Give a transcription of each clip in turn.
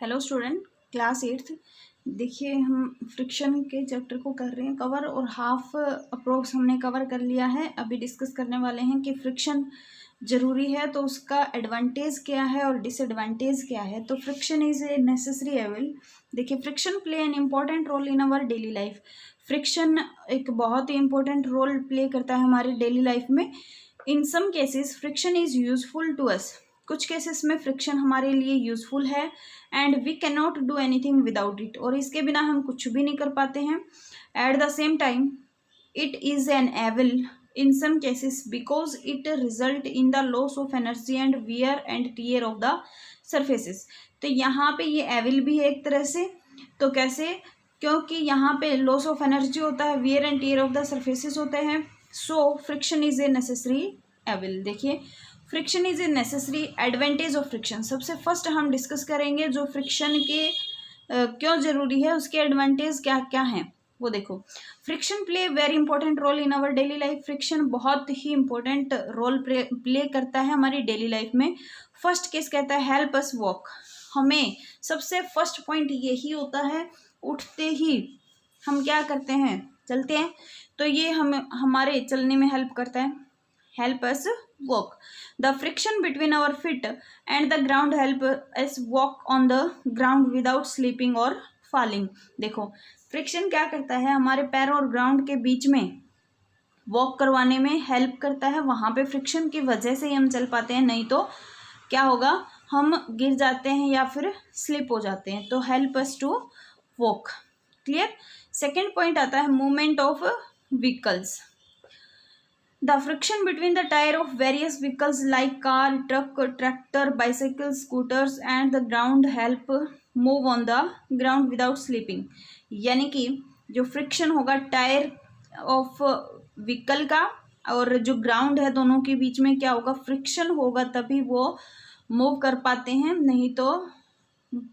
Hello student, class 8th। देखिए हम friction के चैप्टर को कर रहे हैं कवर और हाफ अप्रोक्स हमने कवर कर लिया है। अभी डिस्कस करने वाले हैं कि फ्रिक्शन ज़रूरी है तो उसका एडवांटेज क्या है और डिसएडवांटेज क्या है। तो friction is a necessary evil. देखिए friction play an important role in our daily life. Friction एक बहुत ही इम्पोर्टेंट रोल प्ले करता है हमारी डेली लाइफ में। In some cases friction is useful to us. कुछ केसेस में फ्रिक्शन हमारे लिए यूजफुल है and we can not do anything without it, और इसके बिना हम कुछ भी नहीं कर पाते हैं। At the same time it is an evil in some cases because it result in the loss of energy and wear and tear of the surfaces. तो यहाँ पे ये एविल भी है एक तरह से। तो कैसे? क्योंकि यहाँ पे लॉस ऑफ एनर्जी होता है, wear and tear of the surfaces होते हैं। So friction is a necessary evil. देखिए friction is a necessary. Advantage of friction सबसे फर्स्ट हम डिस्कस करेंगे, जो फ्रिक्शन के क्यों जरूरी है, उसके एडवांटेज क्या क्या हैं वो देखो। Friction play very important role in our daily life. Friction बहुत ही इंपॉर्टेंट रोल प्ले करता है हमारी डेली लाइफ में। फर्स्ट केस कहता है हेल्प अस वॉक। हमें सबसे फर्स्ट पॉइंट यही होता है, उठते ही हम क्या करते हैं, चलते हैं, तो ये हमें हमारे चलने में हेल्प करता है। Help us walk. The friction between our feet and the ground help us walk on the ground without sleeping और फॉलिंग। देखो फ्रिक्शन क्या करता है, हमारे पैरों और ग्राउंड के बीच में वॉक करवाने में हेल्प करता है। वहाँ पे फ्रिक्शन की वजह से ही हम चल पाते हैं, नहीं तो क्या होगा, हम गिर जाते हैं या फिर स्लिप हो जाते हैं। तो help us to walk. Clear. Second point आता है movement of vehicles. The friction between the tire of various vehicles like car, truck, tractor, bicycle, scooters and the ground help move on the ground without slipping। यानी कि जो friction होगा tyre of vehicle का और जो ground है, दोनों के बीच में क्या होगा, फ्रिक्शन होगा, तभी वो मूव कर पाते हैं, नहीं तो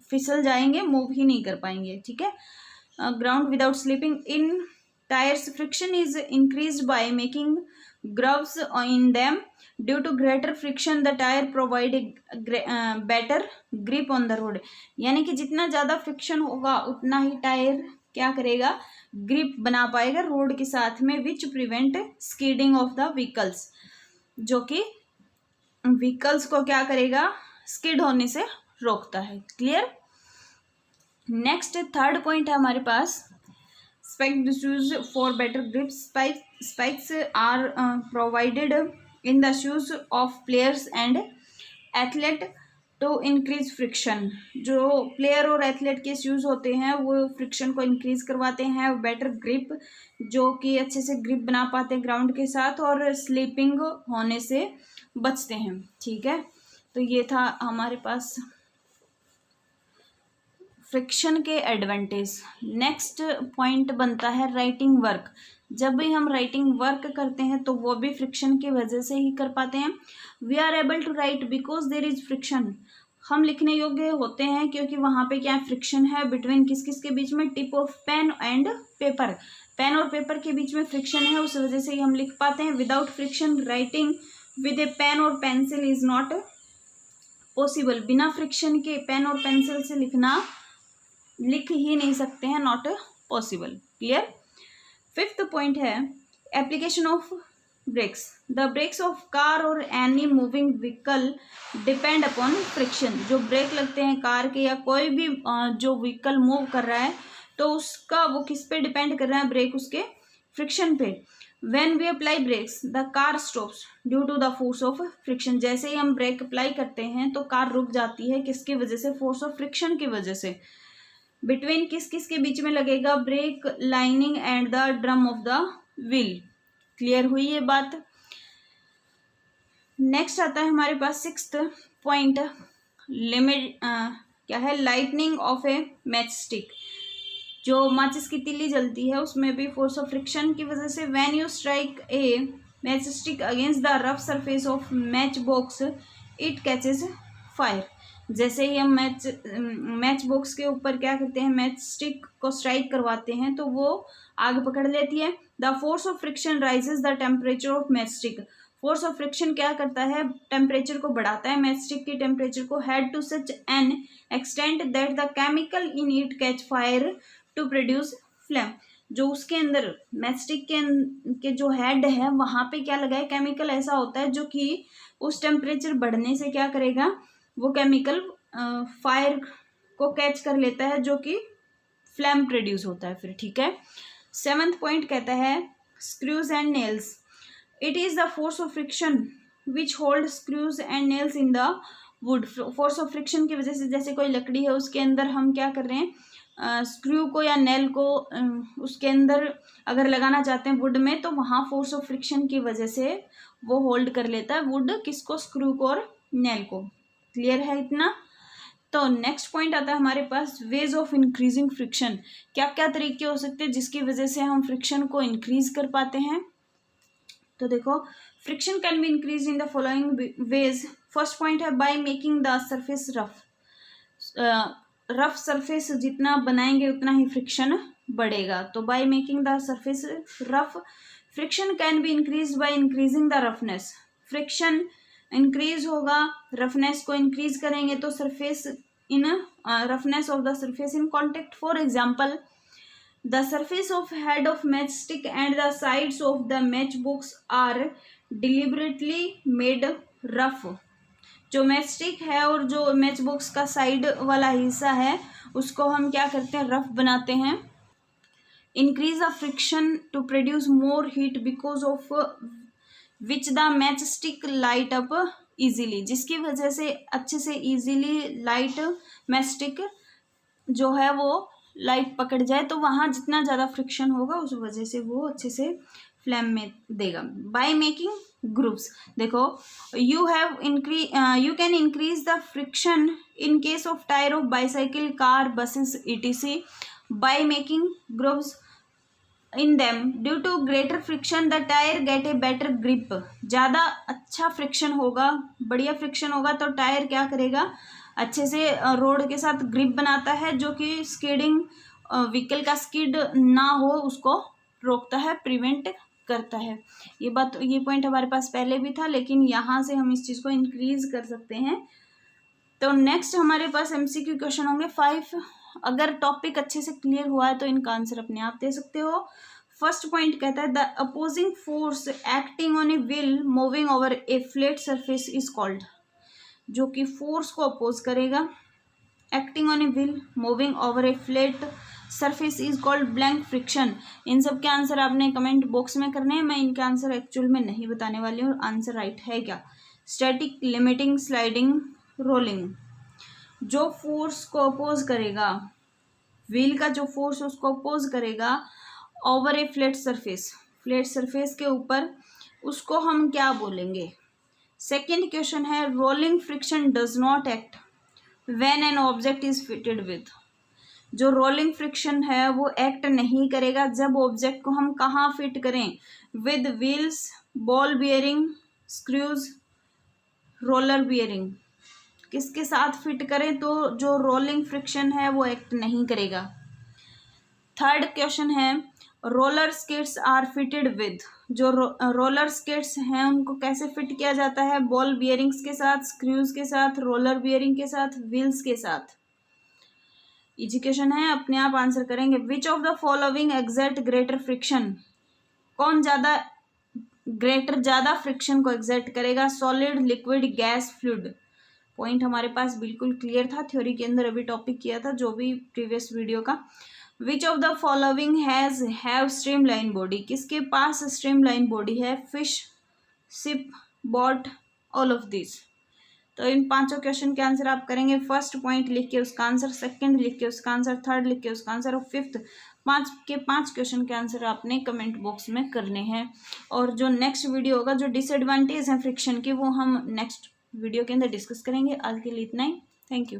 फिसल जाएंगे, मूव ही नहीं कर पाएंगे। ठीक है। Ground without slipping. In tyres friction is increased by making grooves in them. Due to greater friction the tire provide a better grip on the road। यानी कि जितना ज़्यादा फ्रिक्शन होगा उतना ही टायर क्या करेगा, ग्रिप बना पाएगा रोड के साथ में, which prevent skidding of the vehicles, जो कि व्हीकल्स को क्या करेगा, स्किड होने से रोकता है। क्लियर। नेक्स्ट थर्ड पॉइंट है हमारे पास spiked shoes for better grip। Spikes are provided in the shoes of players and athlete to increase friction। जो प्लेयर और एथलेट के शूज़ होते हैं वो फ्रिक्शन को इंक्रीज करवाते हैं। बेटर ग्रिप, जो कि अच्छे से ग्रिप बना पाते हैं ग्राउंड के साथ, और स्लीपिंग होने से बचते हैं। ठीक है। तो ये था हमारे पास फ्रिक्शन के एडवांटेज। नेक्स्ट पॉइंट बनता है राइटिंग वर्क। जब भी हम राइटिंग वर्क करते हैं तो वो भी फ्रिक्शन की वजह से ही कर पाते हैं। We are able to write because there is friction. हम लिखने योग्य होते हैं क्योंकि वहाँ पे क्या फ्रिक्शन है बिटवीन किस किस के बीच में, tip of pen and paper. Pen और पेपर के बीच में फ्रिक्शन है, उस वजह से ही हम लिख पाते हैं। Without friction writing with a pen और पेंसिल इज नॉट पॉसिबल। बिना फ्रिक्शन के पेन और पेंसिल से लिख ही नहीं सकते हैं, not possible. Clear. Fifth point है application of brakes. The brakes of car और any moving vehicle depend upon friction. जो ब्रेक लगते हैं कार के या कोई भी जो व्हीकल मूव कर रहा है, तो उसका वो किस पे डिपेंड कर रहा है, ब्रेक उसके फ्रिक्शन पे। When we apply brakes the car stops due to the force of friction. जैसे ही हम ब्रेक अप्लाई करते हैं तो कार रुक जाती है, किसकी वजह से, फोर्स ऑफ फ्रिक्शन की वजह से। बिटवीन किस किस के बीच में लगेगा, break lining and the drum of the wheel. Clear हुई ये बात। नेक्स्ट आता है हमारे पास सिक्स्थ पॉइंट, लिमिट क्या है, lightning of A match stick. जो माचिस की तीली जलती है उसमें भी फोर्स ऑफ फ्रिक्शन की वजह से। When you strike a match stick against the rough surface of match box it catches fire. जैसे ही हम मैच बॉक्स के ऊपर क्या करते हैं, मैच स्टिक को स्ट्राइक करवाते हैं तो वो आग पकड़ लेती है। The force of friction rises the temperature of match stick. Force of friction क्या करता है, टेम्परेचर को बढ़ाता है, मैचस्टिक की टेम्परेचर को, heat to such an extent that the chemical in it catch fire to produce flame. जो उसके अंदर मैचस्टिक के जो हेड है वहां पे क्या लगा है, केमिकल ऐसा होता है जो कि उस टेम्परेचर बढ़ने से क्या करेगा, वो केमिकल फायर को कैच कर लेता है जो कि फ्लेम प्रोड्यूस होता है फिर। ठीक है, 7th पॉइंट कहता है screws and nails. It is the force of friction which hold screws and nails in the wood. Force of friction की वजह से, जैसे कोई लकड़ी है उसके अंदर हम क्या कर रहे हैं, स्क्रू को या नेल को उसके अंदर अगर लगाना चाहते हैं वुड में, तो वहाँ फोर्स ऑफ फ्रिक्शन की वजह से वो होल्ड कर लेता है वुड किसको, स्क्रू को और नेल को। क्लियर है इतना। तो नेक्स्ट पॉइंट आता है हमारे पास वेज ऑफ इंक्रीजिंग फ्रिक्शन। क्या क्या तरीके हो सकते हैं जिसकी वजह से हम फ्रिक्शन को इंक्रीज कर पाते हैं। तो देखो, friction can be increase in the following ways. First point है by making the surface rough. Rough surface जितना बनाएंगे उतना ही फ्रिक्शन बढ़ेगा। तो by making the surface rough, friction can be increase by increasing the roughness. Friction increase होगा, roughness को increase करेंगे तो surface in roughness of the surface in contact. For example, the surface of head of matchstick and the sides of the match box are deliberately made rough. जो match stick है और जो match box का side वाला हिस्सा है उसको हम क्या करते हैं, रफ बनाते हैं। Increase the friction to produce more heat because of which the match stick light up easily. जिसकी वजह से अच्छे से ईजीली लाइट मैच स्टिक जो है वो लाइट पकड़ जाए, तो वहाँ जितना ज़्यादा फ्रिक्शन होगा उस वजह से वो अच्छे से फ्लेम में देगा। बाय मेकिंग ग्रुप्स, देखो you can increase the friction in case of tyre of bicycle, car, buses etc by making grooves in them. Due to greater friction the tyre get a better grip. ज़्यादा अच्छा friction होगा, बढ़िया friction होगा तो tyre क्या करेगा, अच्छे से रोड के साथ ग्रिप बनाता है, जो कि स्किडिंग व्हीकल का स्किड ना हो उसको रोकता है, प्रिवेंट करता है। ये पॉइंट हमारे पास पहले भी था, लेकिन यहाँ से हम इस चीज़ को इंक्रीज कर सकते हैं। तो नेक्स्ट हमारे पास MCQ क्वेश्चन होंगे 5। अगर टॉपिक अच्छे से क्लियर हुआ है तो इनका आंसर अपने आप दे सकते हो। फर्स्ट पॉइंट कहता है the opposing force acting on a wheel moving over a flat surface is called. जो कि फोर्स को अपोज करेगा, acting on a wheel moving over a flat surface is called blank friction. इन सब के answer आपने कमेंट बॉक्स में करने हैं। मैं इनके आंसर एक्चुअल में नहीं बताने वाली हूँ, आंसर राइट है क्या। Static, limiting, sliding, rolling. जो फोर्स को अपोज करेगा, व्हील का जो फोर्स उसको अपोज करेगा ओवर ए फ्लैट सरफेस के ऊपर, उसको हम क्या बोलेंगे। सेकेंड क्वेश्चन है rolling friction does not act when an object is fitted with. जो रोलिंग फ्रिक्शन है वो एक्ट नहीं करेगा जब ऑब्जेक्ट को हम कहाँ फिट करें, with wheels, ball bearing, screws, roller bearing. किसके साथ फिट करें तो जो रोलिंग फ्रिक्शन है वो एक्ट नहीं करेगा। थर्ड क्वेश्चन है roller skates are fitted with. जो रोलर स्केट्स हैं उनको कैसे फिट किया जाता है, बॉल बियरिंग्स के साथ, स्क्रूज के साथ, रोलर बियरिंग के साथ, व्हील्स के साथ। इजी क्वेश्चन है, अपने आप आंसर करेंगे। Which of the following exert greater friction. कौन ज़्यादा फ्रिक्शन को एग्जर्ट करेगा, solid, liquid, gas, fluid. Point हमारे पास बिल्कुल क्लियर था, थ्योरी के अंदर अभी टॉपिक किया था जो भी प्रीवियस वीडियो का। Which of the following have streamline body. किसके पास स्ट्रीमलाइन बॉडी है, fish, ship, boat, all of this. तो इन पांचों क्वेश्चन के आंसर आप करेंगे। फर्स्ट पॉइंट लिख के उसका आंसर, सेकंड लिख के उसका आंसर, थर्ड लिख के उसका आंसर और फिफ्थ, पांच क्वेश्चन के आंसर आपने कमेंट बॉक्स में करने हैं। और जो नेक्स्ट वीडियो होगा, जो डिसएडवांटेज है फ्रिक्शन की, वो हम नेक्स्ट वीडियो के अंदर डिस्कस करेंगे। आज के लिए इतना ही, थैंक यू।